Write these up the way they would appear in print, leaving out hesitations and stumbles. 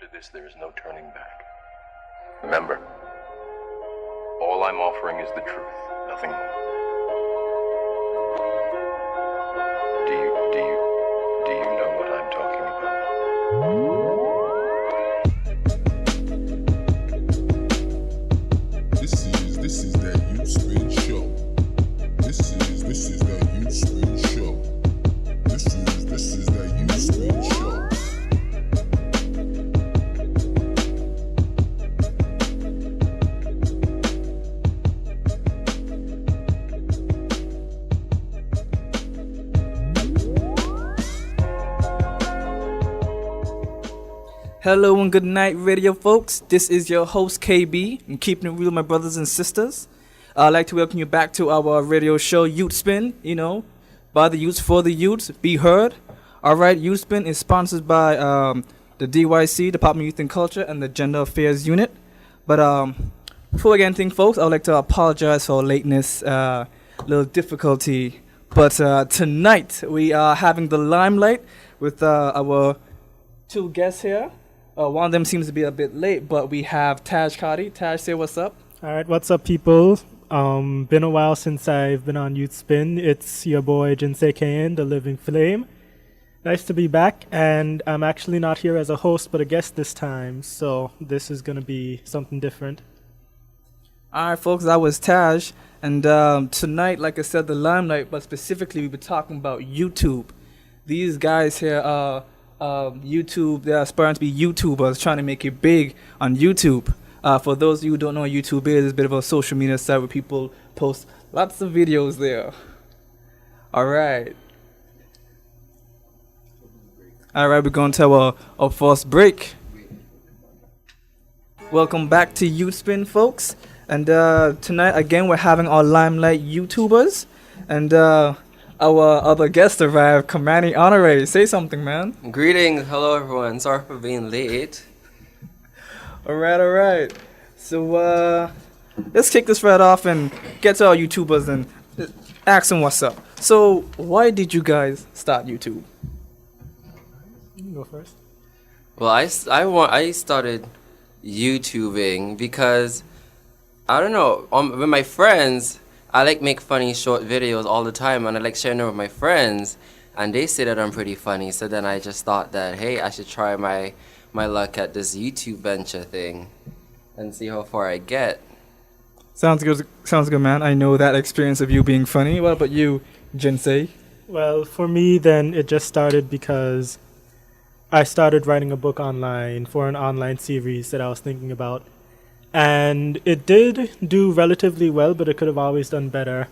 After this, there is no turning back. Remember, all I'm offering is the truth, nothing more. Do you know what I'm talking about? This is that YouthSpin Show. This is that YouthSpin Show. This is that YouthSpin Show. Hello and good night, radio folks. This is your host, KB. I'm keeping it real, my brothers and sisters. I'd like to welcome you back to our radio show, YouthSpin, by the youths, for the youths, be heard. All right, YouthSpin is sponsored by the DYC, Department of Youth and Culture, and the Gender Affairs Unit. But before we get anything, folks, I would like to apologize for lateness, little difficulty. But tonight, we are having the limelight with our two guests here. One of them seems to be a bit late, but we have Tajh, Carty. Tajh, say what's up. All right, what's up, people? Been a while since I've been on YouthSpin. It's your boy Jinsei Kain, the Living Flame. Nice to be back, and I'm actually not here as a host, but a guest this time, so this is gonna be something different. All right, folks, that was Tajh, and tonight, like I said, the limelight, but specifically, we've been talking about YouTube. These guys here are YouTube. They're aspiring to be YouTubers, trying to make it big on YouTube. For those of you who don't know what YouTube is, it's a bit of a social media site where people post lots of videos there. All right, we're going to our first break. Welcome back to YouthSpin, folks. And tonight, again, we're having our limelight YouTubers. And our other guest arrived, KIrmani, Honore. Say something, man. Greetings, hello everyone. Sorry for being late. All right. So let's kick this right off and get to our YouTubers and ask them what's up. So why did you guys start YouTube? You can go first. Well, I started YouTubing because, I don't know, with my friends, I like make funny short videos all the time, and I like sharing them with my friends, and they say that I'm pretty funny. So then I just thought that, hey, I should try my luck at this YouTube venture thing and see how far I get. Sounds good, man. I know that experience of you being funny. What about you, Jinsei? Well, for me, then it just started because I started writing a book online for an online series that I was thinking about. And it did do relatively well, but it could have always done better.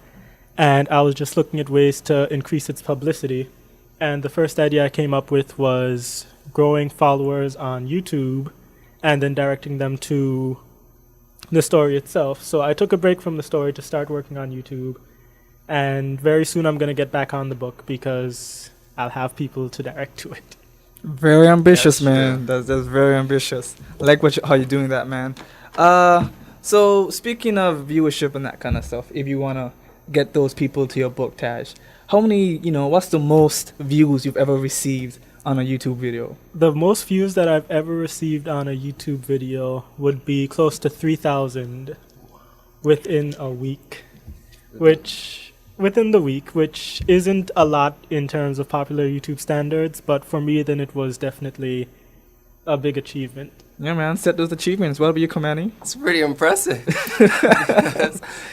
And I was just looking at ways to increase its publicity. And the first idea I came up with was growing followers on YouTube and then directing them to the story itself. So I took a break from the story to start working on YouTube. And very soon I'm going to get back on the book because I'll have people to direct to it. Very ambitious, man. That's very ambitious. I like how you're doing that, man. So speaking of viewership and that kind of stuff, if you want to get those people to your book, Tajh, how many, what's the most views you've ever received on a YouTube video? The most views that I've ever received on a YouTube video would be close to 3,000 within the week, which isn't a lot in terms of popular YouTube standards, but for me, then it was definitely a big achievement. Yeah, man, set those achievements. What about you, KIrmani? It's pretty impressive.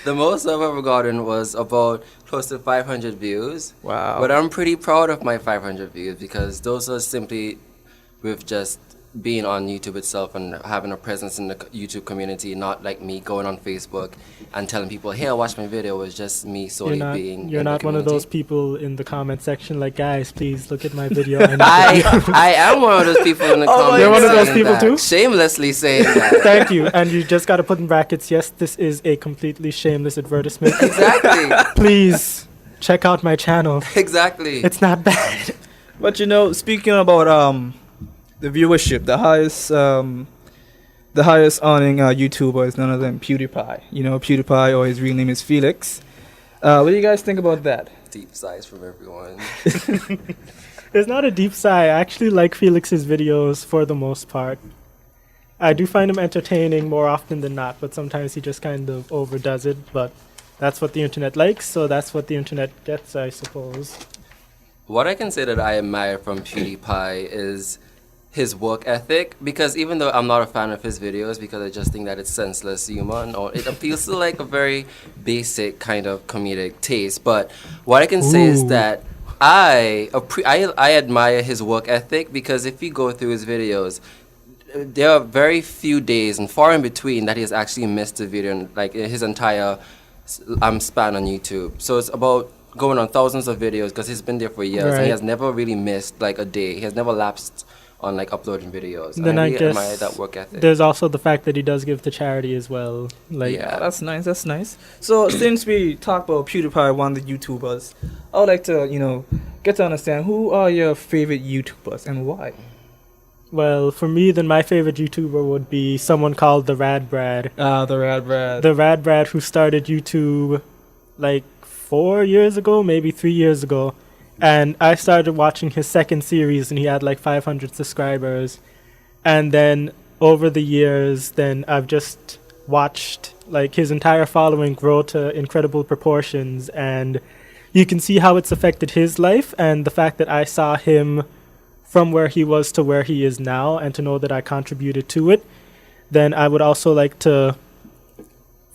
The most I've ever gotten was about close to 500 views. Wow. But I'm pretty proud of my 500 views because those are simply with just being on YouTube itself and having a presence in the YouTube community, not like me going on Facebook and telling people, hey, I watched my video. It was just me solely being You're in not the one of community. those people in the comment section like, guys, please look at my video. I am one of those people in the comments. You're one of those saying people that, too? shamelessly saying that. Thank you. And you just got to put in brackets, yes, this is a completely shameless advertisement. Exactly. Please check out my channel. Exactly. It's not bad. But speaking about the viewership, the highest earning YouTuber is none other than PewDiePie. PewDiePie, or his real name is Felix. What do you guys think about that? Deep sighs from everyone. There's not a deep sigh. I actually like Felix's videos for the most part. I do find him entertaining more often than not, but sometimes he just kind of overdoes it. But that's what the internet likes, so that's what the internet gets, I suppose. What I can say that I admire from PewDiePie is his work ethic, because even though I'm not a fan of his videos because I just think that it's senseless humor or it appeals to like a very basic kind of comedic taste, but what I can say is that I admire his work ethic, because if you go through his videos, there are very few days and far in between that he has actually missed a video in, like in his entire span on YouTube. So it's about going on thousands of videos because he's been there for years and he has never really missed like a day. He has never lapsed on like uploading videos. Then I really guess admire that work ethic. there's also the fact that he does give to charity as well. Like, Yeah. That's nice. That's nice. So since we talk about PewDiePie, one of the YouTubers, I would like to, get to understand who are your favorite YouTubers and why. well, for me, then my favorite YouTuber would be someone called the Rad Brad. The Rad Brad. The Rad Brad who started YouTube like 4 years ago, maybe 3 years ago. And I started watching his second series and he had like 500 subscribers. And then over the years, then I've just watched like his entire following grow to incredible proportions. And you can see how it's affected his life, and the fact that I saw him from where he was to where he is now, and to know that I contributed to it, then I would also like to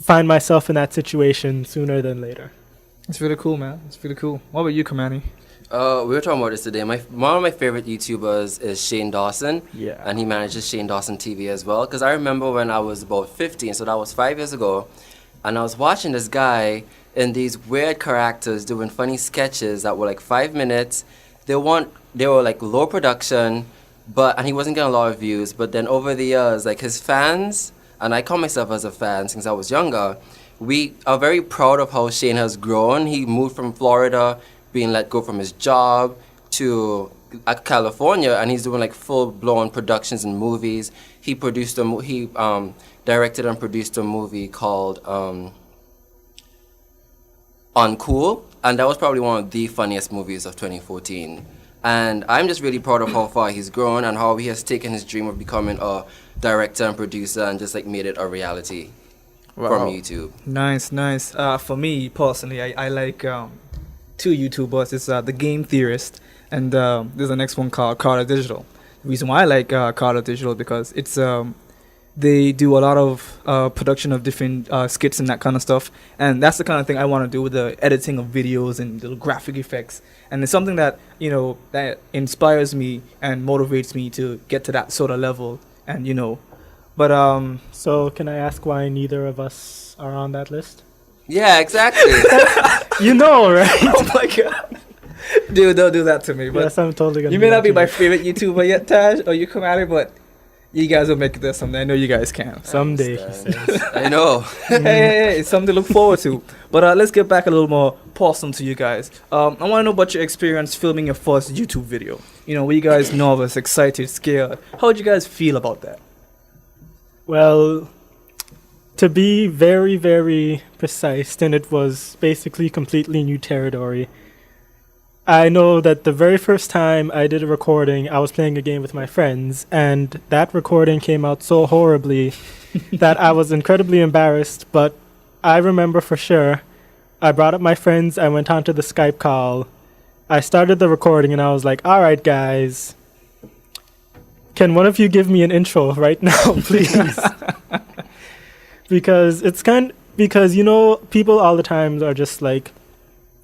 find myself in that situation sooner than later. It's really cool, man. It's really cool. What about you, KIrmani? We were talking about this today. One of my favorite YouTubers is Shane Dawson. Yeah. And he manages Shane Dawson TV as well. Because I remember when I was about 15, so that was 5 years ago, and I was watching this guy in these weird characters doing funny sketches that were like 5 minutes. They were like low production, and he wasn't getting a lot of views. But then over the years, like his fans, and I call myself as a fan since I was younger, we are very proud of how Shane has grown. He moved from Florida, being let go from his job, to California, and he's doing like full-blown productions and movies. He directed and produced a movie called Uncool, and that was probably one of the funniest movies of 2014. And I'm just really proud of how far he's grown and how he has taken his dream of becoming a director and producer and just like made it a reality from YouTube. Nice, nice. For me personally, I like two YouTubers. It's the Game Theorist, and there's the next one called Carty Digital. The reason why I like Carty Digital because it's they do a lot of production of different skits and that kind of stuff, and that's the kind of thing I want to do with the editing of videos and the graphic effects. And it's something that that inspires me and motivates me to get to that sort of level. And but So can I ask why neither of us are on that list? Yeah, exactly. Right? oh my god, dude, don't do that to me. But Yes, I'm totally gonna you do may that not be to my you. favorite YouTuber yet, Tajh, or you come at it, but you guys will make it there someday. I know you guys can. Someday, he says. I know. Hey, it's something to look forward to. But let's get back a little more personal to you guys. I want to know about your experience filming your first YouTube video. Were you guys nervous, excited, scared? How did you guys feel about that? Well, to be very, very precise, then it was basically completely new territory. I know that the very first time I did a recording, I was playing a game with my friends, and that recording came out so horribly that I was incredibly embarrassed, but I remember for sure, I brought up my friends, I went onto the Skype call, I started the recording, and I was like, all right, guys, can one of you give me an intro right now, please? Because people all the time are just like,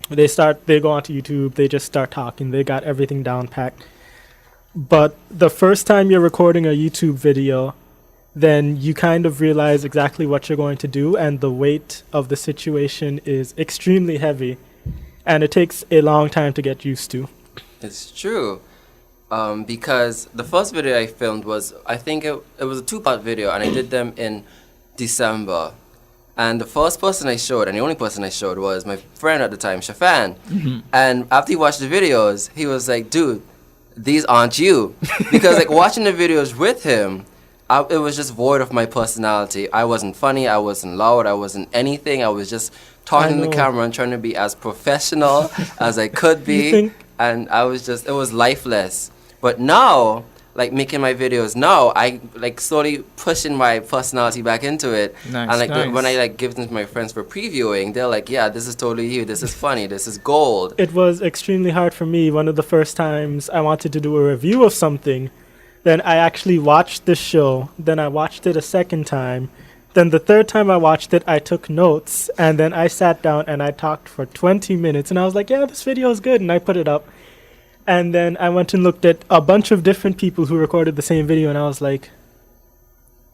they go onto YouTube, they just start talking, they got everything down packed. But the first time you're recording a YouTube video, then you kind of realize exactly what you're going to do, and the weight of the situation is extremely heavy, and it takes a long time to get used to. It's true. Because the first video I filmed was, I think it was a 2-part video, and I did them in December. And the first person I showed, and the only person I showed, was my friend at the time, Shafan. Mm-hmm. And after he watched the videos, he was like, dude, these aren't you. Because like watching the videos with him, it was just void of my personality. I wasn't funny, I wasn't loud, I wasn't anything. I was just talking to the camera and trying to be as professional as I could be. And it was lifeless. But now, like making my videos now, I like slowly pushing my personality back into it. Nice, And like nice. when I like give them to my friends for previewing, they're like, yeah, this is totally you. This is funny. This is gold. It was extremely hard for me. One of the first times I wanted to do a review of something, then I actually watched the show. Then I watched it a second time. Then the third time I watched it, I took notes. And then I sat down and I talked for 20 minutes. And I was like, yeah, this video is good. And I put it up. And then I went and looked at a bunch of different people who recorded the same video. And I was like,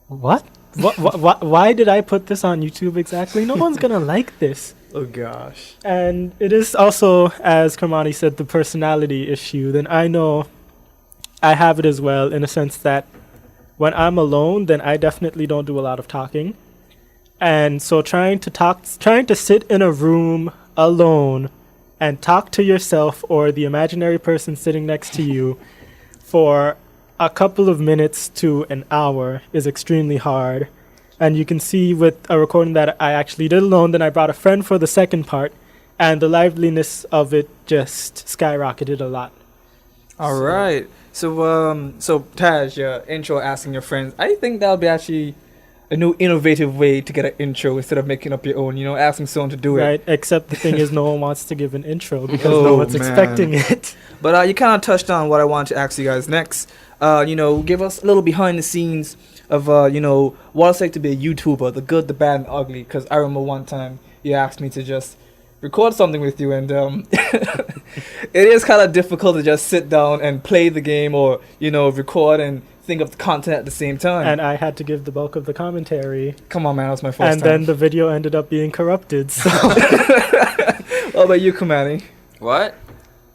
what? Why did I put this on YouTube exactly? No one's going to like this. Oh gosh. And it is also, as KIrmani said, the personality issue. Then I know I have it as well, in a sense that when I'm alone, then I definitely don't do a lot of talking. And so trying to sit in a room alone and talk to yourself or the imaginary person sitting next to you for a couple of minutes to an hour is extremely hard. And you can see with a recording that I actually did alone, then I brought a friend for the second part, and the liveliness of it just skyrocketed a lot. All right. So Tajh, your intro asking your friends, I think that'll be actually a new innovative way to get an intro instead of making up your own, asking someone to do it. Right, except the thing is no one wants to give an intro because Oh, no one's man. expecting it. But you kind of touched on what I wanted to ask you guys next. Give us a little behind the scenes of, what it's like to be a YouTuber, the good, the bad, and the ugly. Because I remember one time you asked me to just record something with you, and it is kind of difficult to just sit down and play the game or, record and think of the content at the same time. And I had to give the bulk of the commentary. Come on, man, that was my first And time. then the video ended up being corrupted. So What about you, KIrmani? What?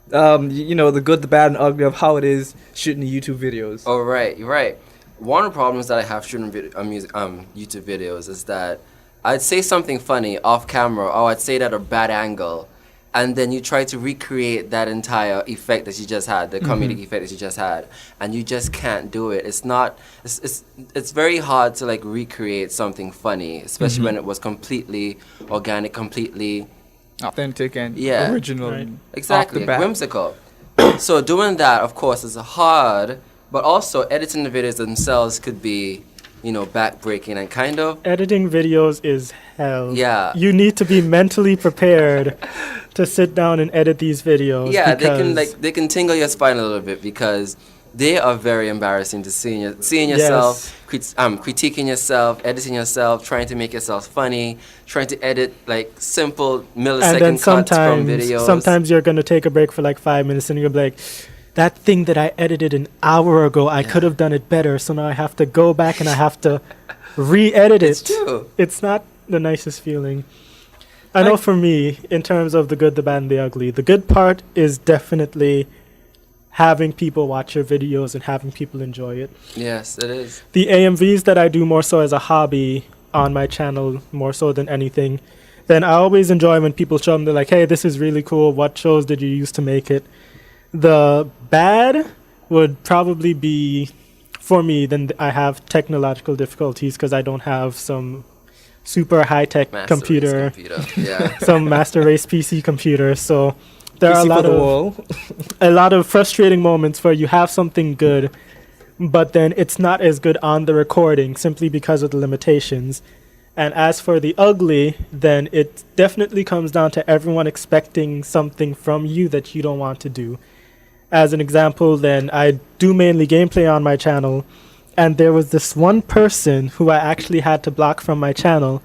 The good, the bad, and ugly of how it is shooting the YouTube videos. Oh, right, you're right. One of the problems that I have shooting YouTube videos is that I'd say something funny off camera, or I'd say it at a bad angle, and then you try to recreate that entire effect that you just had, the comedic effect that you just had, and you just can't do it. It's very hard to like recreate something funny, especially when it was completely organic, completely Authentic and Yeah. original. Right. exactly Off the bat. whimsical. So doing that, of course, is hard, but also editing the videos themselves could be, backbreaking and kind of. editing videos is hell. Yeah. You need to be mentally prepared to sit down and edit these videos. Yeah, because they can tingle your spine a little bit because they are very embarrassing to seeing yourself, critiquing yourself, editing yourself, trying to make yourself funny, trying to edit like simple and then millisecond cuts from videos. sometimes you're going to take a break for like 5 minutes and you're gonna be like, that thing that I edited an hour ago, I could have done it better. So now I have to go back and I have to re-edit it. It's true. It's not the nicest feeling. I know for me, in terms of the good, the bad, and the ugly, the good part is definitely having people watch your videos and having people enjoy it. Yes, it is. The AMVs that I do more so as a hobby on my channel, more so than anything, then I always enjoy when people show them, they're like, hey, this is really cool. What shows did you use to make it? The bad would probably be, for me, then I have technological difficulties because I don't have some super high-tech Master computer, race computer. Yeah. some master race PC computer. So there are PC for the wall. a lot of frustrating moments where you have something good, but then it's not as good on the recording simply because of the limitations. And as for the ugly, then it definitely comes down to everyone expecting something from you that you don't want to do. As an example, then I do mainly gameplay on my channel, and there was this one person who I actually had to block from my channel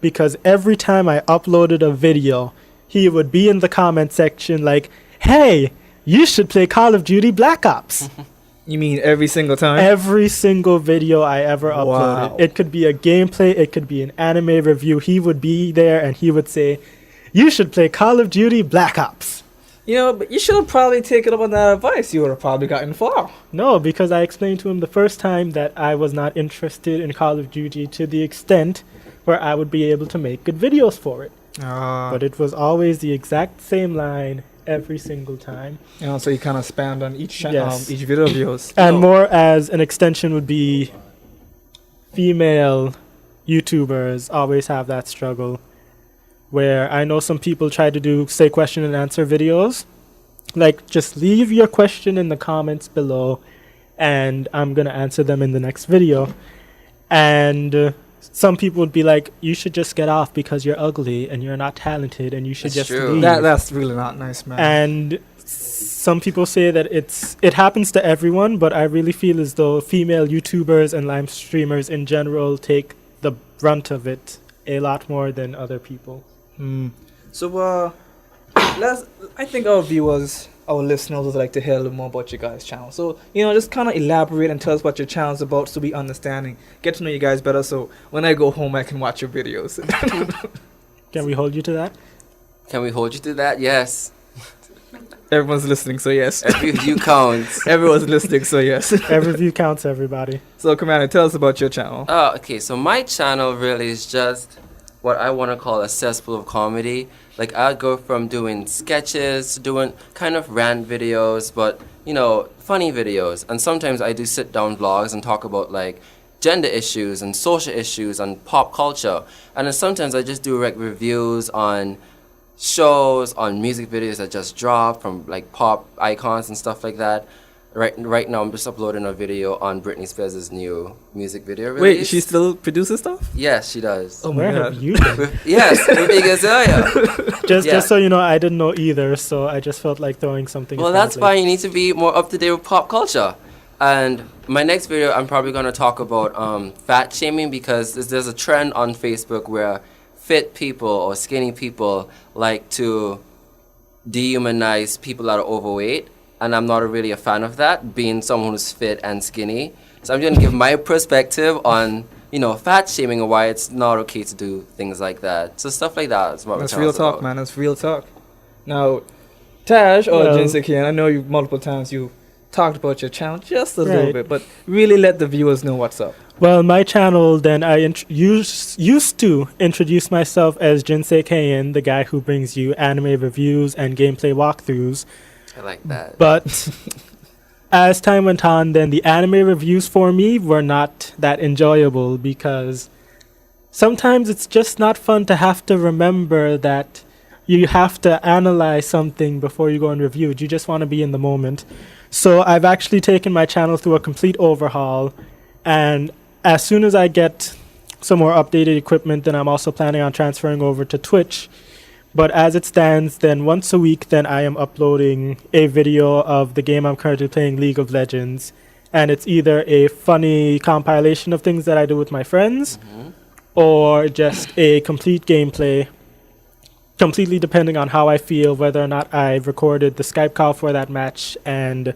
because every time I uploaded a video, he would be in the comment section like, hey, you should play Call of Duty Black Ops. You mean every single time? Every single video I ever uploaded. Wow. It could be a gameplay, it could be an anime review. He would be there and he would say, you should play Call of Duty Black Ops. But you should have probably taken up on that advice. You would have probably gotten far. No, because I explained to him the first time that I was not interested in Call of Duty to the extent where I would be able to make good videos for it. But it was always the exact same line every single time. So you kind of spammed on each Yes. each video views. And more as an extension would be female YouTubers always have that struggle where I know some people try to do, say, question and answer videos. Like, just leave your question in the comments below and I'm going to answer them in the next video. And some people would be like, you should just get off because you're ugly and you're not talented and you should That's just true. leave. That's really not nice, man. And some people say that it happens to everyone, but I really feel as though female YouTubers and live streamers in general take the brunt of it a lot more than other people. So, I think our viewers, our listeners would like to hear a little more about your guys' channel. So, just kind of elaborate and tell us what your channel's about so we understanding. Get to know you guys better so when I go home I can watch your videos. Can we hold you to that? Can we hold you to that? Yes. Everyone's listening, so yes. Every view counts. Everyone's listening, so yes. Every view counts, everybody. So, KIrmani, tell us about your channel. Okay, so my channel really is just what I want to call a cesspool of comedy. Like, I go from doing sketches to doing kind of rant videos, but, funny videos. And sometimes I do sit-down vlogs and talk about, like, gender issues and social issues and pop culture. And then sometimes I just do, like, reviews on shows, on music videos that just dropped from, like, pop icons and stuff like that. Right now, I'm just uploading a video on Britney Spears' new music video release. Wait, she still produces stuff? Yes, she does. Oh Where my have God. you been? Yes, with Big Azalea. Just so you know, I didn't know either, so I just felt like throwing something. Well, at that's that, why you need to be more up to date with pop culture. And my next video, I'm probably going to talk about fat shaming, because there's a trend on Facebook where fit people or skinny people like to dehumanize people that are overweight. And I'm not really a fan of that, being someone who's fit and skinny. So I'm going to give my perspective on, fat shaming and why it's not okay to do things like that. So stuff like that is what That's real talk, man. That's real talk. Now, Tajh or Jinsekian, I know you multiple times you talked about your channel just a little bit, but really let the viewers know what's up. Well, my channel, then I used to introduce myself as Jinsekian, the guy who brings you anime reviews and gameplay walkthroughs. I like that. But as time went on, then the anime reviews for me were not that enjoyable, because sometimes it's just not fun to have to remember that you have to analyze something before you go and review it. You just want to be in the moment. So I've actually taken my channel through a complete overhaul, and as soon as I get some more updated equipment, then I'm also planning on transferring over to Twitch. But as it stands, then once a week, then I am uploading a video of the game I'm currently playing, League of Legends. And it's either a funny compilation of things that I do with my friends, or just a complete gameplay, completely depending on how I feel, whether or not I recorded the Skype call for that match and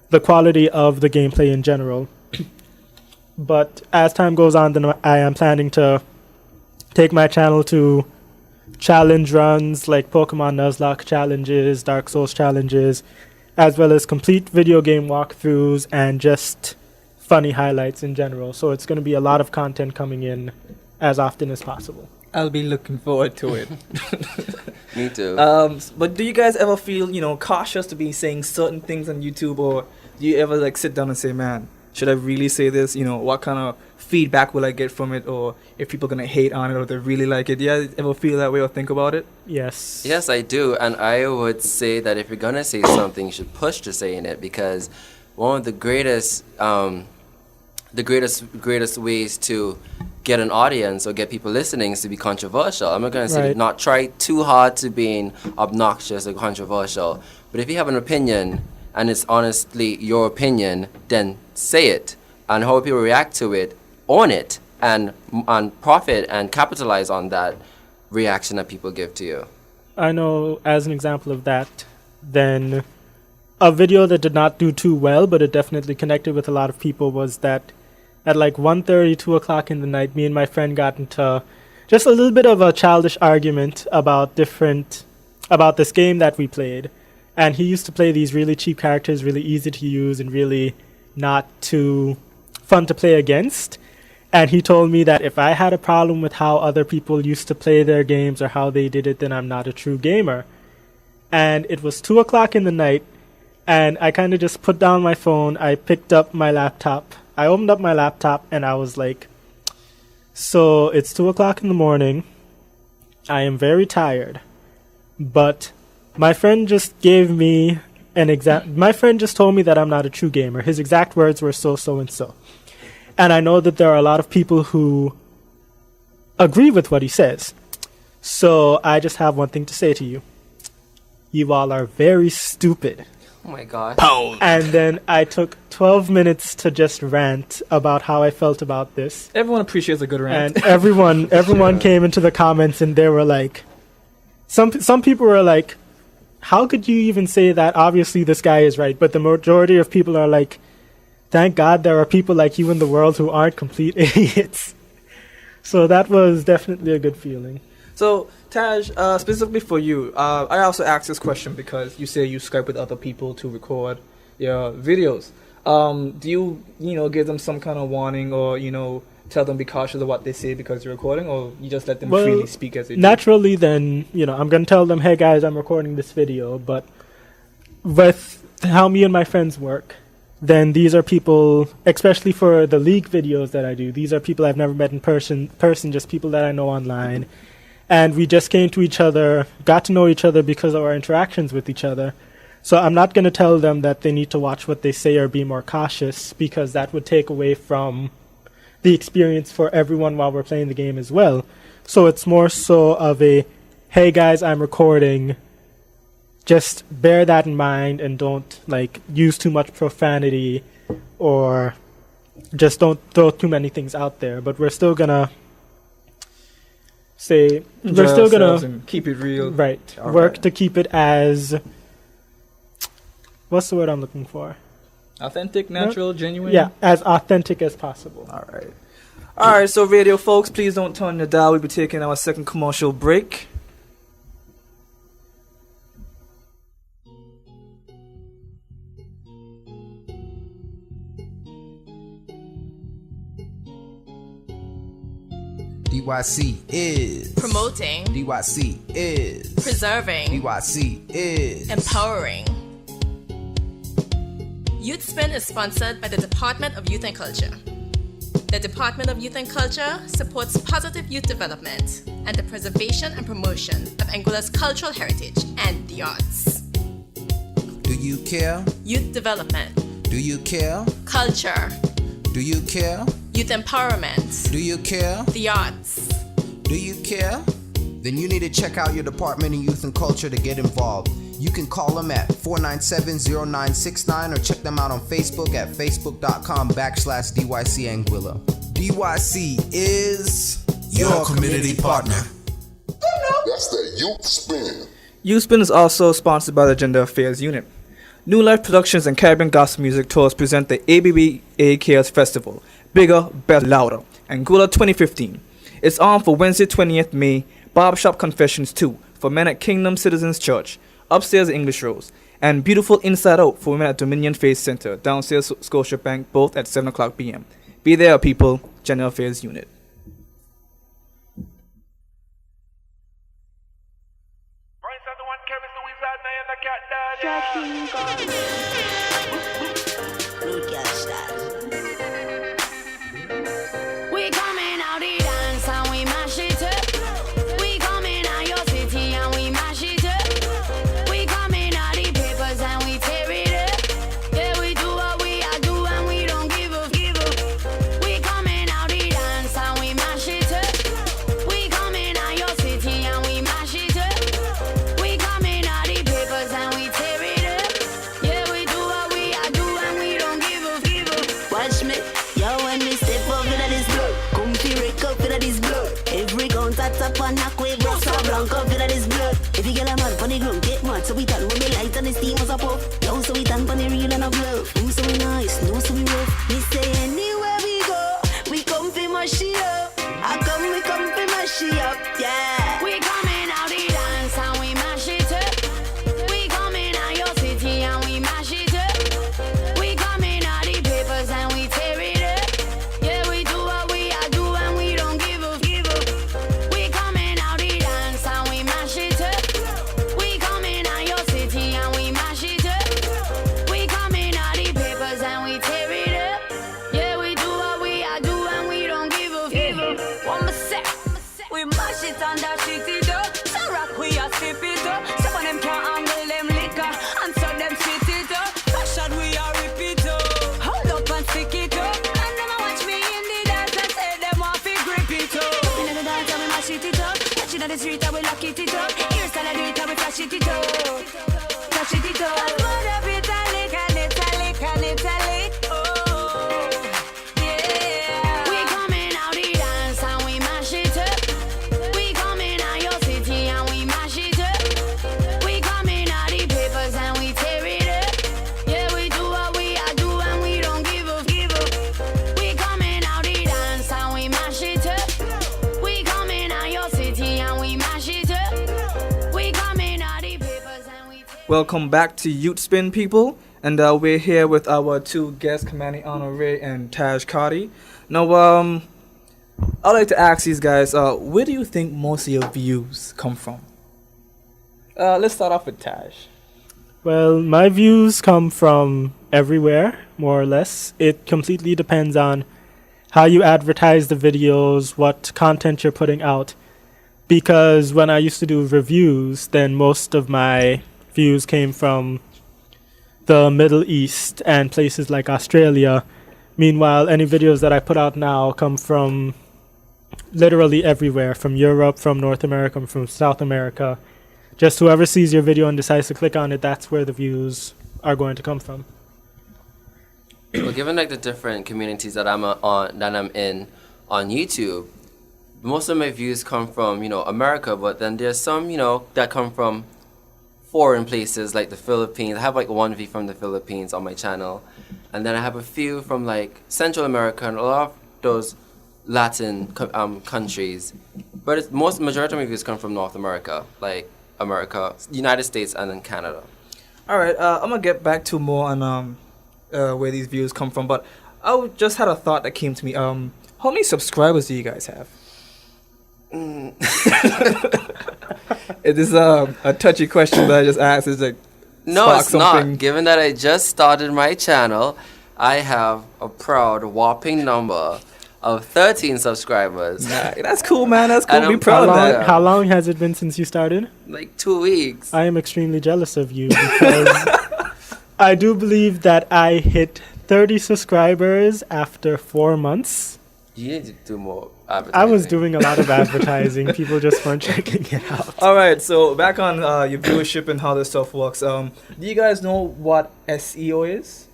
the quality of the gameplay in general. But as time goes on, then I am planning to take my channel to challenge runs like Pokemon Nuzlocke challenges, Dark Souls challenges, as well as complete video game walkthroughs and just funny highlights in general. So it's going to be a lot of content coming in as often as possible. I'll be looking forward to it. Me too. But do you guys ever feel, cautious to be saying certain things on YouTube, or do you ever sit down and say, man, should I really say this? What kind of feedback will I get from it, or if people are gonna hate on it, or they really like it? Yeah, ever feel that way or think about it? Yes. Yes, I do, and I would say that if you're gonna say something, you should push to saying it, because one of the greatest ways to get an audience or get people listening is to be controversial. I'm not gonna say not try too hard to being obnoxious or controversial, but if you have an opinion and it's honestly your opinion, then say it, and how people react to it, own it, and profit and capitalize on that reaction that people give to you. I know, as an example of that, then a video that did not do too well, but it definitely connected with a lot of people, was that at 1:30, 2 o'clock in the night, me and my friend got into just a little bit of a childish argument about this game that we played. And he used to play these really cheap characters, really easy to use and really not too fun to play against. And he told me that if I had a problem with how other people used to play their games or how they did it, then I'm not a true gamer. And it was 2 o'clock in the night, and I kind of just put down my phone. I picked up my laptop. I opened up my laptop, and I was like, so it's 2 o'clock in the morning. I am very tired, but my friend just gave me an exact. My friend just told me that I'm not a true gamer. His exact words were so and so. And I know that there are a lot of people who agree with what he says. So I just have one thing to say to you. You all are very stupid. Oh my god. And then I took 12 minutes to just rant about how I felt about this. Everyone appreciates a good rant. And everyone came into the comments and they were like, some people were like, how could you even say that? Obviously this guy is right. But the majority of people are like, thank God there are people like you in the world who aren't complete idiots. So that was definitely a good feeling. So, Tajh, specifically for you, I also asked this question because you say you Skype with other people to record your videos. Do you give them some kind of warning or, tell them be cautious of what they say because you're recording, or you just let them freely speak as they do? Naturally, then, I'm going to tell them, hey, guys, I'm recording this video. But with how me and my friends work, then these are people, especially for the League videos that I do, these are people I've never met in person, just people that I know online. And we just came to each other, got to know each other because of our interactions with each other. So I'm not going to tell them that they need to watch what they say or be more cautious, because that would take away from the experience for everyone while we're playing the game as well. So it's more so of a, hey guys, I'm recording. Just bear that in mind and don't use too much profanity, or just don't throw too many things out there. But we're still going to keep it real, right? All work right. to keep it as, what's the word I'm looking for? Authentic, natural, genuine. Yeah, as authentic as possible. All right. So radio folks, please don't turn the dial. We'll be taking our second commercial break. DYC is promoting. DYC is Preserving. DYC is Empowering. YouthSpin is sponsored by the Department of Youth and Culture. The Department of Youth and Culture supports positive youth development and the preservation and promotion of Anguilla's cultural heritage and the arts. Do you care? Youth development. Do you care? Culture. Do you care? Youth empowerment. Do you care? The arts. Do you care? Then you need to check out your Department of Youth and Culture to get involved. You can call them at 497-0969 or check them out on Facebook at facebook.com/DYC Anguilla. DYC is your community partner. That's the YouthSpin. YouthSpin is also sponsored by the Gender Affairs Unit. New Life Productions and Caribbean Gospel Music Tours present the ABBA Chaos Festival, Bigger, Better, Louder, Anguilla 2015. It's on for Wednesday 20th May, Barbershop Confessions 2 for men at Kingdom Citizens Church, upstairs at English Rose, and Beautiful Inside Out for women at Dominion Faith Center, downstairs Scotiabank, both at 7 o'clock p.m. Be there, people. Gender Affairs Unit. We coming out the dance and we mash it up. We coming out your city and we mash it up. We coming out the papers and we tear it up. Yeah, we do what we are do and we don't give up. We coming out the dance and we mash it up. We coming out your city and we mash it up. We coming out the papers and we tear it up. Yeah, we Welcome back to YouthSpin, people. And we're here with our two guests, KIrmani, Honore, and Tajh, Carty. Now, I'd like to ask these guys, where do you think most of your views come from? Let's start off with Tajh. Well, my views come from everywhere, more or less. It completely depends on how you advertise the videos, what content you're putting out. Because when I used to do reviews, then most of my views came from the Middle East and places like Australia. Meanwhile, any videos that I put out now come from literally everywhere, from Europe, from North America, from South America. Just whoever sees your video and decides to click on it, that's where the views are going to come from. Well, given like the different communities that I'm in on YouTube, most of my views come from, America, but then there's some, that come from foreign places like the Philippines. I have like one view from the Philippines on my channel, and then I have a few from like Central America and a lot of those Latin countries. But majority of my views come from North America, like America, United States, and then Canada. All right, I'm gonna get back to more on where these views come from, but I just had a thought that came to me. How many subscribers do you guys have? It is a touchy question that I just asked. It's like no, it's not. Given that I just started my channel, I have a proud whopping number of 13 subscribers. Nah, that's cool, man. That's cool. Be How proud of long, that. how long has it been since you started? Like 2 weeks. I am extremely jealous of you because I do believe that I hit 30 subscribers after 4 months. You need to do more advertising. I was doing a lot of advertising. People just weren't checking it out. All right, so back on your viewership and how this stuff works. Do you guys know what SEO is?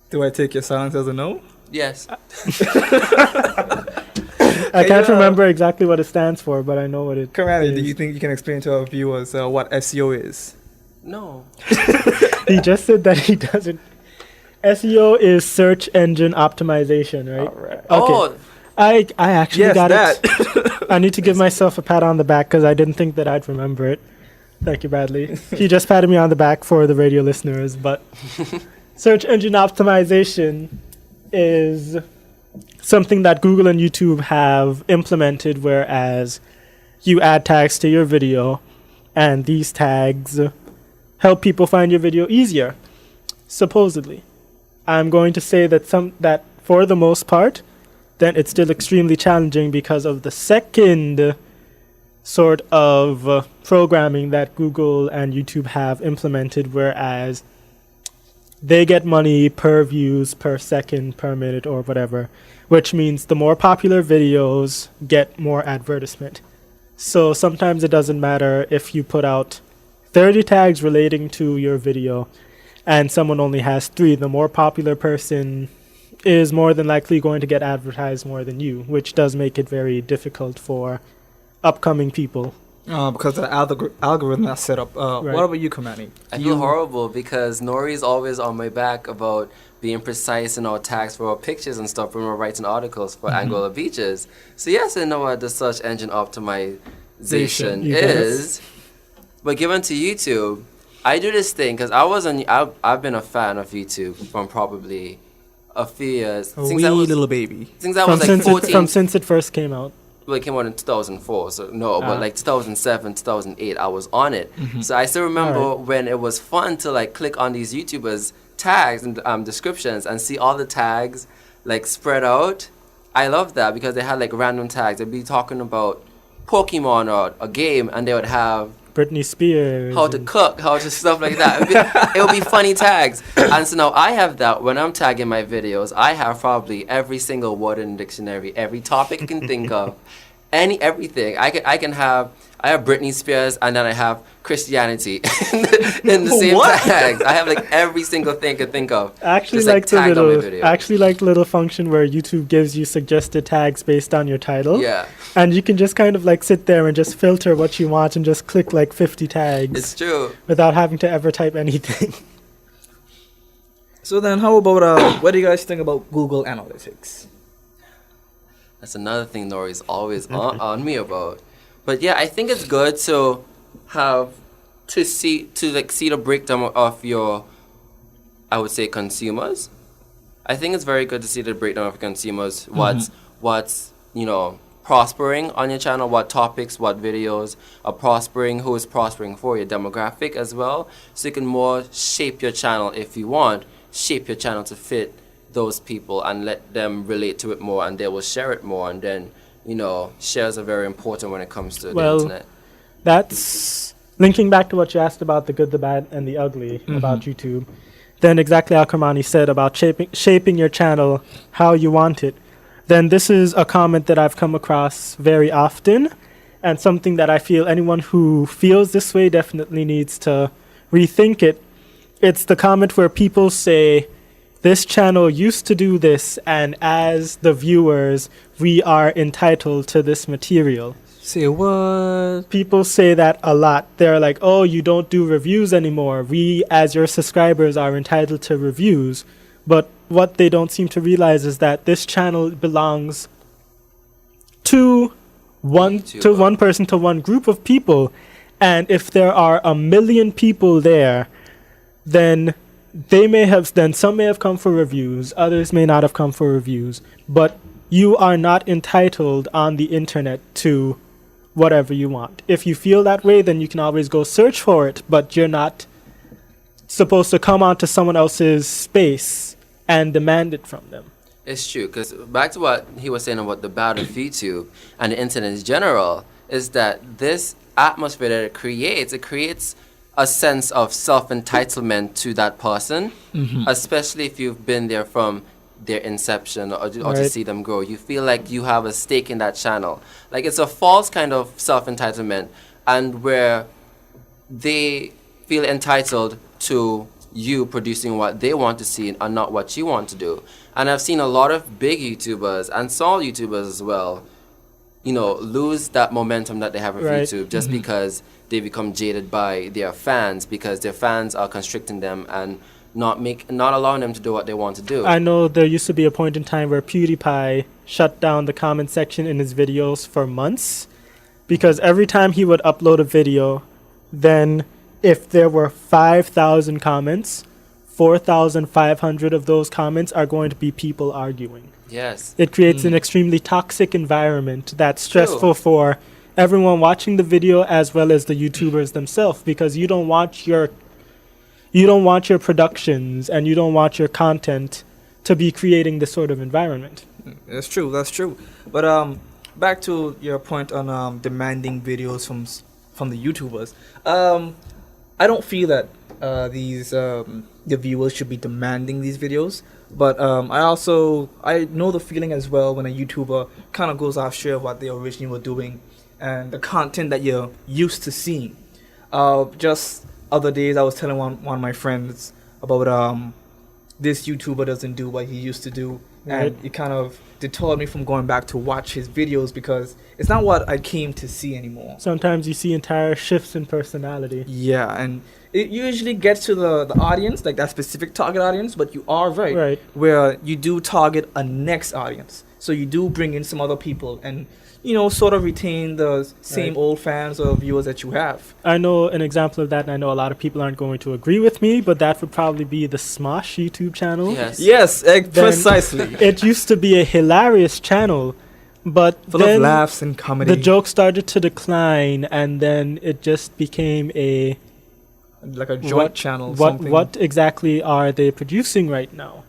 Do I take your silence as a no? Yes. I can't remember exactly what it stands for, but I know what it KIrmani, is. do you think you can explain to our viewers what SEO is? No. He just said that he doesn't. SEO is search engine optimization, right? All right. Okay. Oh, I actually got that. it. I need to give myself a pat on the back because I didn't think that I'd remember it. Thank you, Bradley. He just patted me on the back for the radio listeners, but search engine optimization is something that Google and YouTube have implemented, whereas you add tags to your video and these tags help people find your video easier, supposedly. I'm going to say that for the most part, then it's still extremely challenging because of the second sort of programming that Google and YouTube have implemented, whereas they get money per views, per second, per minute, or whatever, which means the more popular videos get more advertisement. So sometimes it doesn't matter if you put out 30 tags relating to your video and someone only has 3. The more popular person is more than likely going to get advertised more than you, which does make it very difficult for upcoming people. Because the algorithm that's set up. Right. What about you, KIrmani? I feel horrible because Nori's always on my back about being precise in our tags for our pictures and stuff when we're writing articles for Anguilla beaches. So yes, I know what the search engine optimization is. But given to YouTube, I do this thing because I've been a fan of YouTube from probably a few years. Little baby. Since I was like 14. Since it first came out. Well, it came out in 2004, so no, but like 2007, 2008, I was on it. So I still remember when it was fun to like click on these YouTubers' tags and descriptions and see all the tags like spread out. I love that because they had like random tags. They'd be talking about Pokemon or a game, and they would have Britney Spears. How to cook, how to stuff like that. It would be funny tags. And so now I have that when I'm tagging my videos. I have probably every single word in the dictionary, every topic you can think of, everything. I have Britney Spears and then I have Christianity in the same tags. I have like every single thing I can think of. Actually, just, like tagged on my video. the little function where YouTube gives you suggested tags based on your title. Yeah. And you can just kind of like sit there and just filter what you want and just click like 50 tags. It's true. Without having to ever type anything. So then, how about what do you guys think about Google Analytics? That's another thing Nori's always on me about. But yeah, I think it's good to have to see the breakdown of your, I would say, consumers. I think it's very good to see the breakdown of consumers. What's prospering on your channel, what topics, what videos are prospering, who is prospering for your demographic as well. So you can more shape your channel if you want, shape your channel to fit those people and let them relate to it more, and they will share it more. And then, shares are very important when it comes to the internet. That's linking back to what you asked about the good, the bad, and the ugly about YouTube. Then exactly how KIrmani said about shaping your channel how you want it. Then this is a comment that I've come across very often, and something that I feel anyone who feels this way definitely needs to rethink it. It's the comment where people say, this channel used to do this, and as the viewers, we are entitled to this material. Say what? People say that a lot. They're like, oh, you don't do reviews anymore. We, as your subscribers, are entitled to reviews. But what they don't seem to realize is that this channel belongs to one person, to one group of people. And if there are 1 million people there, then some may have come for reviews, others may not have come for reviews. But you are not entitled on the internet to whatever you want. If you feel that way, then you can always go search for it, but you're not supposed to come onto someone else's space and demand it from them. It's true, because back to what he was saying about the bad of YouTube and the internet in general, is that this atmosphere that it creates a sense of self-entitlement to that person, especially if you've been there from their inception or to see them grow. You feel like you have a stake in that channel. Like, it's a false kind of self-entitlement, and where they feel entitled to you producing what they want to see and not what you want to do. And I've seen a lot of big YouTubers and small YouTubers as well, lose that momentum that they have with YouTube just because they become jaded by their fans, because their fans are constricting them and not allowing them to do what they want to do. I know there used to be a point in time where PewDiePie shut down the comment section in his videos for months, because every time he would upload a video, then if there were 5,000 comments, 4,500 of those comments are going to be people arguing. Yes. It creates an extremely toxic environment that's stressful for everyone watching the video as well as the YouTubers themselves, because you don't want your productions and you don't want your content to be creating this sort of environment. That's true. But back to your point on demanding videos from the YouTubers. I don't feel that the viewers should be demanding these videos, but I know the feeling as well when a YouTuber kind of goes off share of what they originally were doing and the content that you're used to seeing. Just other days I was telling one of my friends about this YouTuber doesn't do what he used to do, and it kind of deterred me from going back to watch his videos because it's not what I came to see anymore. Sometimes you see entire shifts in personality. Yeah, and it usually gets to the audience, like that specific target audience, but you are right, where you do target a next audience. So you do bring in some other people and, sort of retain the same old fans or viewers that you have. I know an example of that, and I know a lot of people aren't going to agree with me, but that would probably be the Smosh YouTube channel. Yes, precisely. It used to be a hilarious channel, but full of laughs and comedy. The jokes started to decline, and then it just became like a joint channel. What exactly are they producing right now?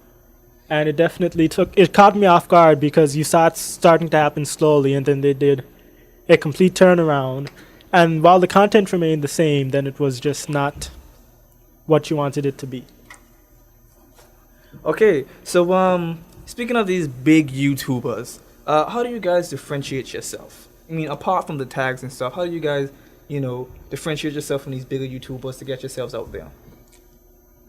And it definitely caught me off guard, because you saw it starting to happen slowly, and then they did a complete turnaround. And while the content remained the same, then it was just not what you wanted it to be. Okay, so speaking of these big YouTubers, how do you guys differentiate yourself? I mean, apart from the tags and stuff, how do you guys, differentiate yourself from these bigger YouTubers to get yourselves out there?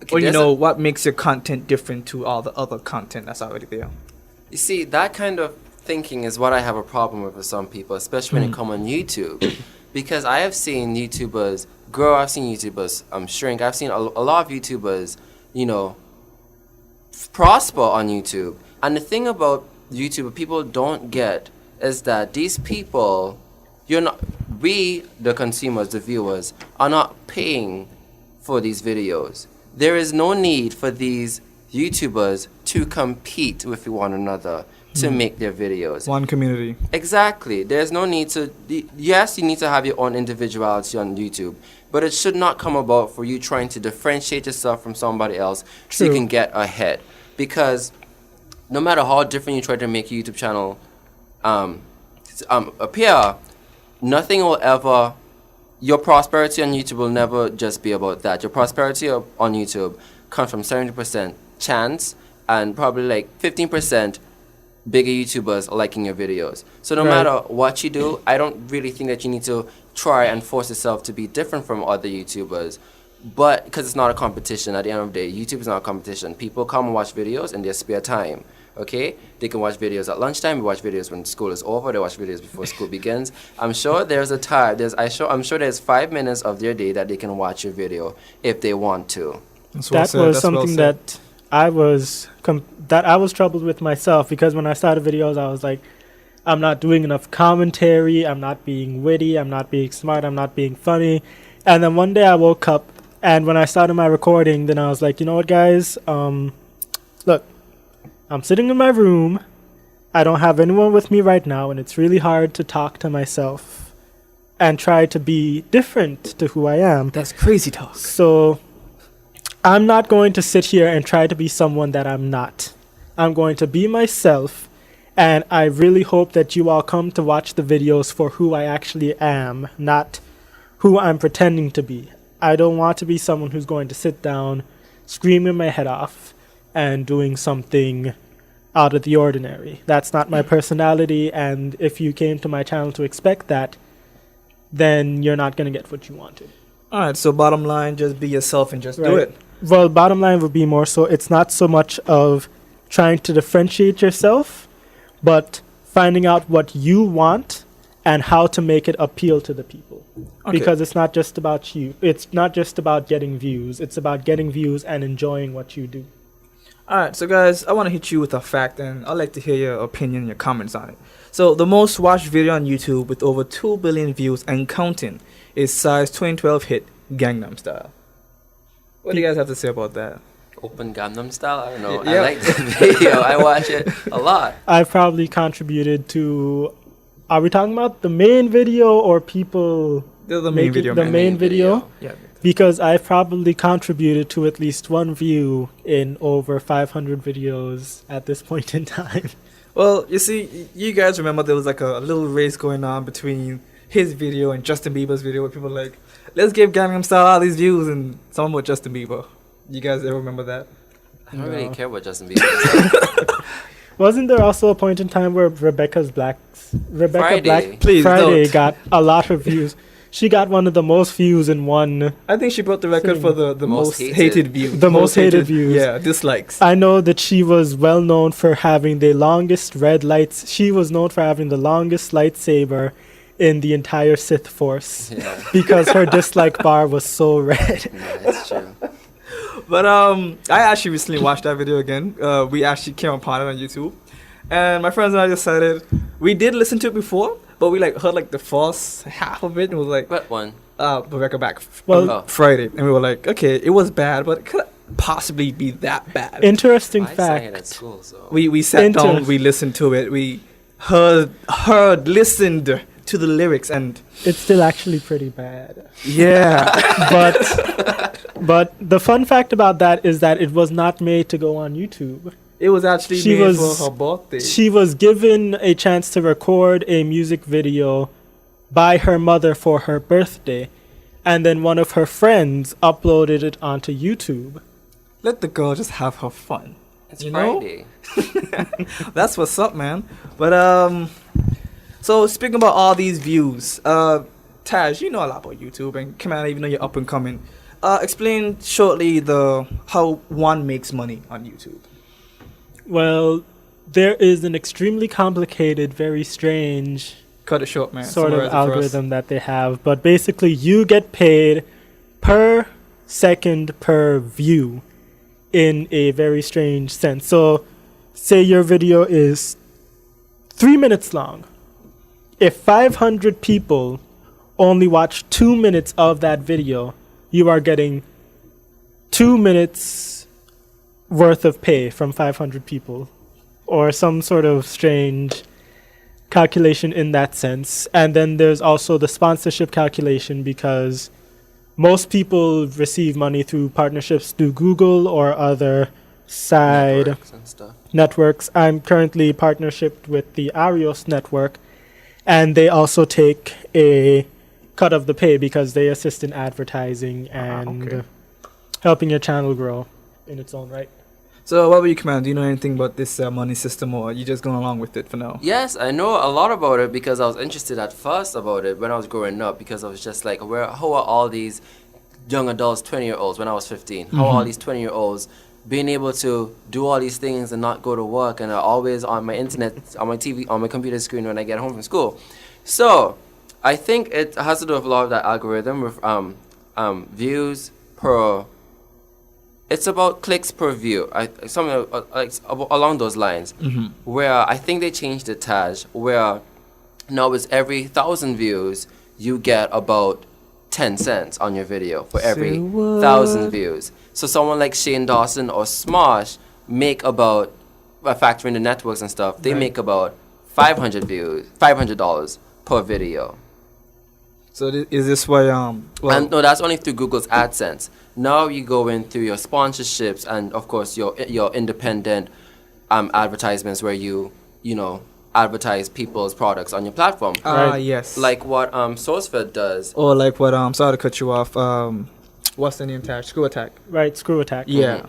Okay, or what makes your content different to all the other content that's already there? You see, that kind of thinking is what I have a problem with some people, especially when it comes on YouTube. Because I have seen YouTubers grow, I've seen YouTubers shrink, I've seen a lot of YouTubers, prosper on YouTube. And the thing about YouTube people don't get is that these people, we, the consumers, the viewers, are not paying for these videos. There is no need for these YouTubers to compete with one another to make their videos. One community. Exactly. There's no need to. Yes, you need to have your own individuality on YouTube, but it should not come about for you trying to differentiate yourself from somebody else so you True. can get ahead. Because no matter how different you try to make your YouTube channel appear, nothing will ever. Your prosperity on YouTube will never just be about that. Your prosperity on YouTube comes from 70% chance and probably like 15% bigger YouTubers liking your videos. So no matter what you do, I don't really think that you need to try and force yourself to be different from other YouTubers. But because it's not a competition, at the end of the day, YouTube is not a competition. People come and watch videos in their spare time. Okay, they can watch videos at lunchtime. They watch videos when school is over. They watch videos before school begins. I'm sure there's a time. I'm sure there's 5 minutes of their day that they can watch your video if they want to. That was something that I was troubled with myself, because when I started videos, I was like, I'm not doing enough commentary. I'm not being witty. I'm not being smart. I'm not being funny. And then one day I woke up, and when I started my recording, then I was like, you know what, guys? Look. I'm sitting in my room. I don't have anyone with me right now, and it's really hard to talk to myself and try to be different to who I am. That's crazy talk. So I'm not going to sit here and try to be someone that I'm not. I'm going to be myself, and I really hope that you all come to watch the videos for who I actually am, not who I'm pretending to be. I don't want to be someone who's going to sit down, screaming my head off, and doing something out of the ordinary. That's not my personality, and if you came to my channel to expect that, then you're not going to get what you wanted. All right, so bottom line, just be yourself and just do it. Well, bottom line would be more so, it's not so much of trying to differentiate yourself, but finding out what you want and how to make it appeal to the people. Okay. Because it's not just about you. It's not just about getting views. It's about getting views and enjoying what you do. Alright, so guys, I want to hit you with a fact, and I'd like to hear your opinion and your comments on it. So, the most watched video on YouTube with over 2 billion views and counting is Psy's 2012 hit Gangnam Style. What do you guys have to say about that? Open Gangnam Style? I don't know. Yeah. I like the video. I watch it a lot. I've probably contributed to... Are we talking about the main video or people... The main video. The main video? Yeah. Because I've probably contributed to at least one view in over 500 videos at this point in time. Well, you see, you guys remember there was like a little race going on between his video and Justin Bieber's video, where people were like, let's give Gangnam Style all these views, and someone with Justin Bieber. You guys ever remember that? I don't really care about Justin Bieber. Wasn't there also a point in time where Rebecca Friday. Black Please Friday don't. got a lot of views? She got one of the most views in one. I think she broke the record Thing. for the most hated view. The most hated views. Yeah, dislikes. I know that she was well known for having the longest red lights. She was known for having the longest lightsaber in the entire Sith Force. Yeah. Because her dislike bar was so red. Yeah, that's true. But I actually recently watched that video again. We actually came upon it on YouTube, and my friends and I decided we did listen to it before, but we like heard like the first half of it and was like, What one? Rebecca back. Well, Friday, and we were like, okay, it was bad, but it could possibly be that bad. Interesting I sang it at fact. school, so. We sat down, we listened to it, we listened to the lyrics, and It's still actually pretty bad. yeah. But the fun fact about that is that it was not made to go on YouTube. It was actually She made was- for her birthday. She was given a chance to record a music video by her mother for her birthday, and then one of her friends uploaded it onto YouTube. Let the girl just have her fun. It's you know? Friday. That's what's up, man. But so speaking about all these views, Tajh, you know a lot about YouTube, and KIrmani, even though you're up and coming, explain shortly how one makes money on YouTube. Well, there is an extremely complicated, very strange Cut it short, man. sort of Summarize it for us. algorithm that they have, but basically you get paid per second per view in a very strange sense. So say your video is 3 minutes long. If 500 people only watch 2 minutes of that video, you are getting 2 minutes worth of pay from 500 people, or some sort of strange calculation in that sense. And then there's also the sponsorship calculation, because most people receive money through partnerships through Google or other side Networks and stuff. networks. I'm currently partnershiped with the Arios network, and they also take a cut of the pay because they assist in advertising and helping your channel grow in its own right. So what about you, Commander? Do you know anything about this money system, or are you just going along with it for now? Yes, I know a lot about it because I was interested at first about it when I was growing up, because I was just like, how are all these young adults, 20-year-olds, when I was 15, how are all these 20-year-olds being able to do all these things and not go to work, and are always on my internet, on my TV, on my computer screen when I get home from school. So I think it has to do with a lot of that algorithm with views per. It's about clicks per view, something like along those lines. Where I think they changed it, Taj, where now it's every 1,000 views you get about 10 cents on your video for every 1,000 views. So someone like Shane Dawson or Smosh make about, factoring the networks and stuff, they make about $500 per video. So is this why And no, that's only through Google's AdSense. Now you go in through your sponsorships and of course your independent advertisements where you advertise people's products on your platform. Yes. Like what SourceFed does. Or like what sorry to cut you off. What's the name tag? Screw Attack. Right, Screw Attack. Yeah.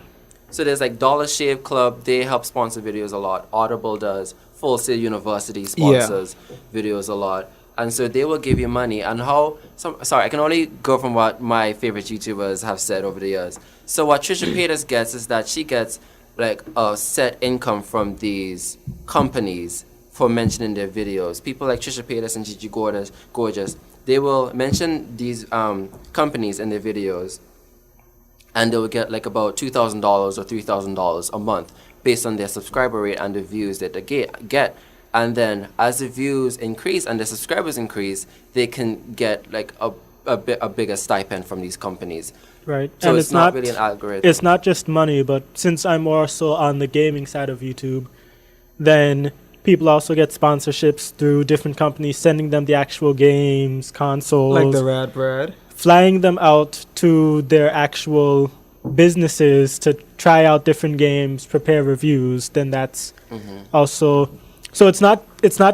So there's like Dollar Shave Club, they help sponsor videos a lot. Audible does. Full Sail University sponsors videos a lot. And so they will give you money. And I can only go from what my favorite YouTubers have said over the years. So what Trisha Paytas gets is that she gets like a set income from these companies for mentioning their videos. People like Trisha Paytas and Gigi Gorgeous, they will mention these companies in their videos, and they will get like about $2,000 or $3,000 a month based on their subscriber rate and the views that they get. And then as the views increase and the subscribers increase, they can get like a bigger stipend from these companies. Right. So and it's not really an algorithm. It's not just money, but since I'm more so on the gaming side of YouTube, then people also get sponsorships through different companies sending them the actual games, consoles. Like the Rad Brad. Flying them out to their actual businesses to try out different games, prepare reviews. Then that's also... So it's not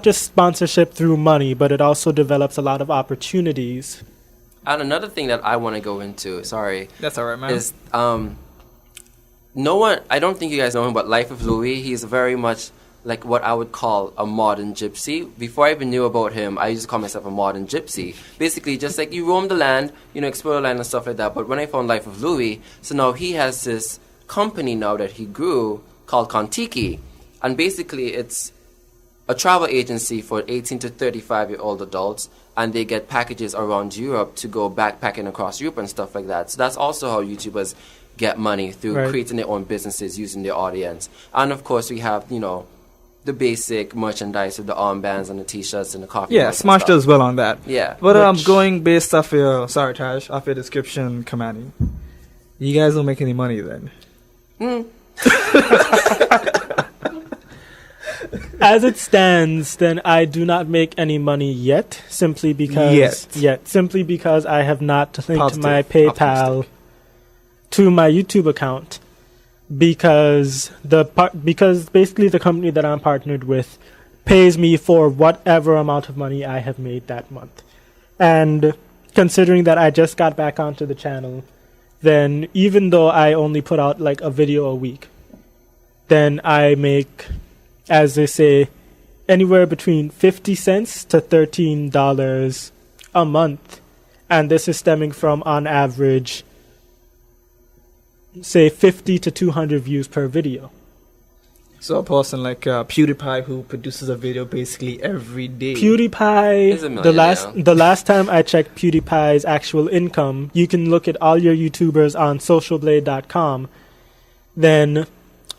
just sponsorship through money, but it also develops a lot of opportunities. And another thing that I want to go into, sorry. That's all right, man. Is no one, I don't think you guys know him, but Life of Louis, he's very much like what I would call a modern gypsy. Before I even knew about him, I used to call myself a modern gypsy. Basically, just like you roam the land, explore the land and stuff like that. But when I found Life of Louis, so now he has this company now that he grew called Kontiki. And basically, it's a travel agency for 18 to 35-year-old adults, and they get packages around Europe to go backpacking across Europe and stuff like that. So that's also how YouTubers get money, through creating their own businesses, using their audience. And of course, we have, the basic merchandise with the armbands and the T-shirts and the coffee. Yeah, Smash does well on that. Yeah. But going based off your, sorry Taj, off your description, Kamani, you guys don't make any money then? As it stands, then I do not make any money yet, simply because simply because I have not linked my PayPal to my YouTube account, because basically the company that I'm partnered with pays me for whatever amount of money I have made that month. And considering that I just got back onto the channel, then even though I only put out like a video a week, then I make, as they say, anywhere between 50 cents to $13 a month. And this is stemming from, on average, say 50 to 200 views per video. So a person like PewDiePie, who produces a video basically every day. PewDiePie, the last time I checked PewDiePie's actual income, you can look at all your YouTubers on socialblade.com. Then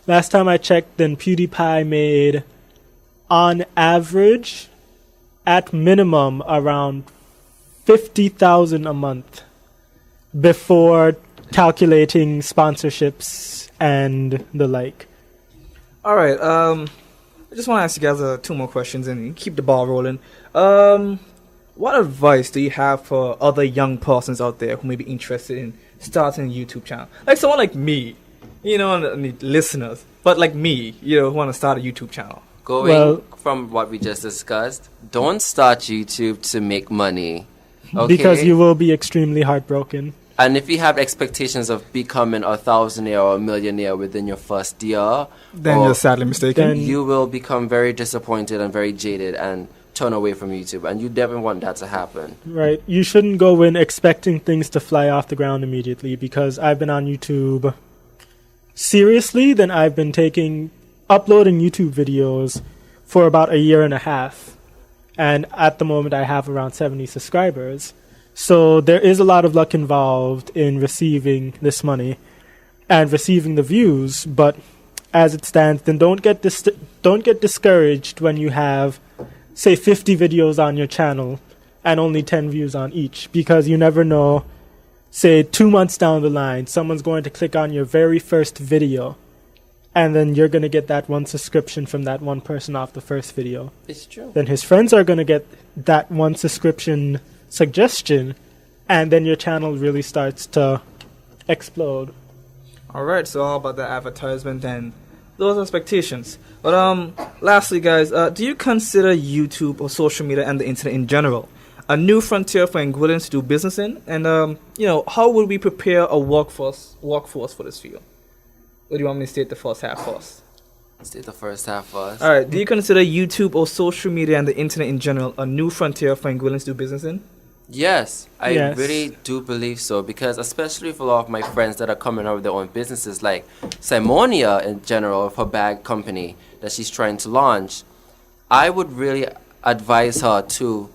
last time I checked, then PewDiePie made, on average, at minimum, around $50,000 a month before calculating sponsorships and the like. All right. I just want to ask you guys 2 more questions and keep the ball rolling. What advice do you have for other young persons out there who may be interested in starting a YouTube channel? Like someone like me, and the listeners, but like me, who want to start a YouTube channel. Going from what we just discussed, don't start YouTube to make money. Okay? Because you will be extremely heartbroken. And if you have expectations of becoming a thousandaire or a millionaire within your first year, then you're sadly mistaken. You will become very disappointed and very jaded and turn away from YouTube. And you never want that to happen. Right. You shouldn't go in expecting things to fly off the ground immediately, because I've been on YouTube seriously, then I've been uploading YouTube videos for about a year and a half. And at the moment I have around 70 subscribers. So there is a lot of luck involved in receiving this money and receiving the views, but as it stands, then don't get discouraged when you have, say, 50 videos on your channel and only 10 views on each, because you never know, say 2 months down the line, someone's going to click on your very first video, and then you're going to get that one subscription from that one person off the first video. It's true. Then his friends are going to get that one subscription suggestion, and then your channel really starts to explode. All right, so all about the advertisement and those expectations. But lastly, guys, do you consider YouTube or social media and the internet in general a new frontier for Anguillans to do business in? And how would we prepare a workforce for this field? Or do you want me to state the first half first? State the first half first. All right, do you consider YouTube or social media and the internet in general a new frontier for Anguillans to do business in? Yes, I really do believe so, because especially for a lot of my friends that are coming out with their own businesses, like Simonia in general, with her bag company that she's trying to launch, I would really advise her to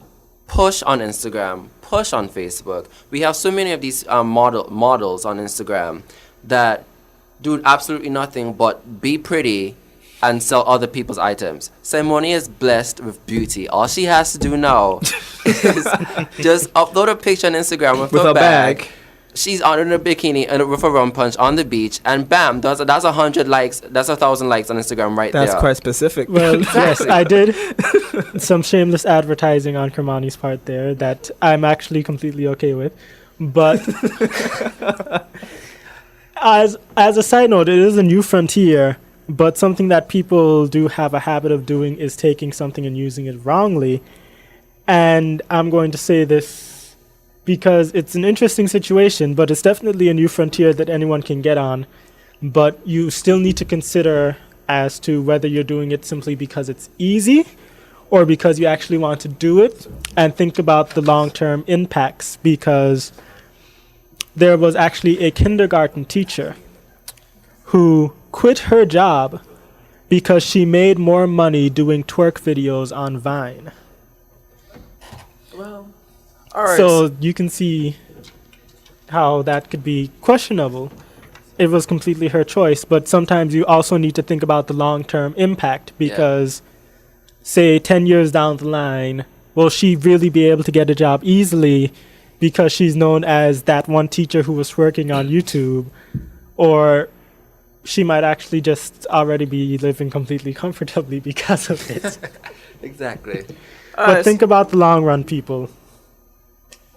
push on Instagram, push on Facebook. We have so many of these models on Instagram that do absolutely nothing but be pretty and sell other people's items. Simonia is blessed with beauty. All she has to do now is just upload a picture on Instagram with her bag. She's on in a bikini and with a rum punch on the beach, and bam, that's 100 likes. That's 1,000 likes on Instagram right there. That's quite specific. Well, yes, I did some shameless advertising on KIrmani's part there that I'm actually completely okay with. But as a side note, it is a new frontier. But something that people do have a habit of doing is taking something and using it wrongly. And I'm going to say this because it's an interesting situation, but it's definitely a new frontier that anyone can get on. But you still need to consider as to whether you're doing it simply because it's easy or because you actually want to do it, and think about the long-term impacts, because there was actually a kindergarten teacher who quit her job because she made more money doing twerk videos on Vine. Well, all right. So you can see how that could be questionable. It was completely her choice, but sometimes you also need to think about the long-term impact, because say 10 years down the line, will she really be able to get a job easily because she's known as that one teacher who was working on YouTube? Or she might actually just already be living completely comfortably because of it. Exactly. But think about the long run, people.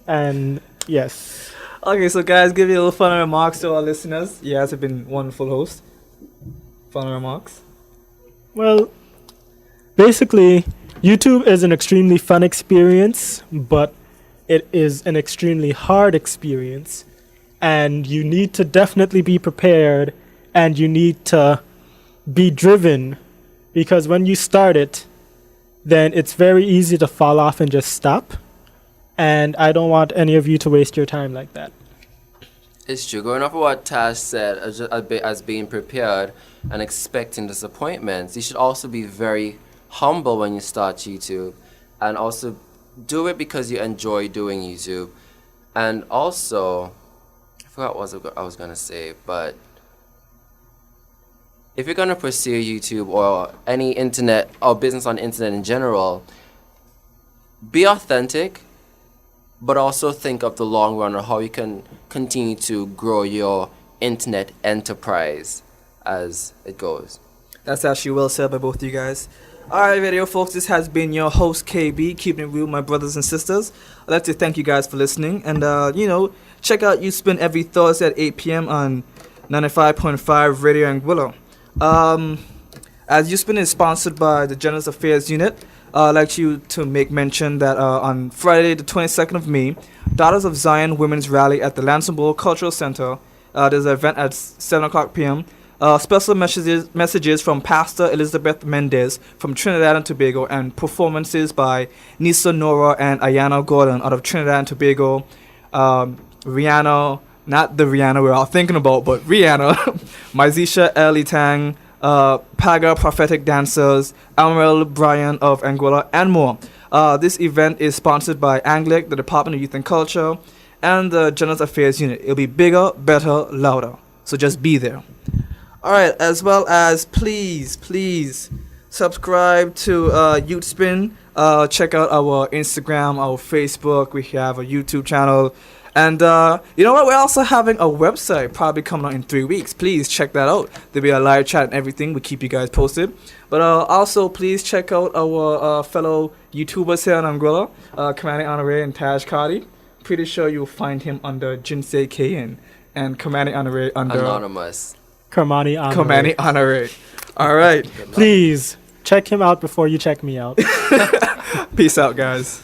And yes. Okay, so guys, give you a little fun remarks to our listeners. You guys have been wonderful hosts. Fun remarks. Well, basically, YouTube is an extremely fun experience, but it is an extremely hard experience. And you need to definitely be prepared, and you need to be driven, because when you start it, then it's very easy to fall off and just stop. And I don't want any of you to waste your time like that. It's true. Going off of what Tajh said, as being prepared and expecting disappointments, you should also be very humble when you start YouTube, and also do it because you enjoy doing YouTube. And also, I forgot what I was going to say, but if you're going to pursue YouTube or any internet or business on internet in general, be authentic but also think of the long run, or how you can continue to grow your internet enterprise as it goes. That's actually well said by both of you guys. Alright, radio folks, this has been your host KB, keeping it real, my brothers and sisters. I'd like to thank you guys for listening, and check out YouthSpin every Thursday at 8 p.m. on 95.5 Radio Anguilla. As YouthSpin is sponsored by the General Affairs Unit, I'd like you to make mention that on Friday the 22nd of May, Daughters of Zion Women's Rally at the Lansing Bowl Cultural Center. There's an event at 7 o'clock p.m. Special messages from Pastor Elizabeth Mendez from Trinidad and Tobago, and performances by Nisa Nora and Ayana Gordon out of Trinidad and Tobago. Rihanna, not the Rihanna we're all thinking about, but Rihanna, Myzisha Eli Tang, Paga Prophetic Dancers, Amaral Bryan of Anguilla, and more. This event is sponsored by Anglic, the Department of Youth and Culture, and the General Affairs Unit. It'll be bigger, better, louder. So just be there. Alright, as well as please subscribe to YouthSpin. Check out our Instagram, our Facebook. We have a YouTube channel. And you know what? We're also having a website probably coming out in 3 weeks. Please check that out. There'll be a live chat and everything. We keep you guys posted. But also, please check out our fellow YouTubers here in Anguilla, KIrmani, Honore, and Tajh Carty. Pretty sure you'll find him under Jinsei KN and KIrmani Honore under Anonymous. KIrmani Honore. KIrmani Honore. All right. Please check him out before you check me out. Peace out, guys.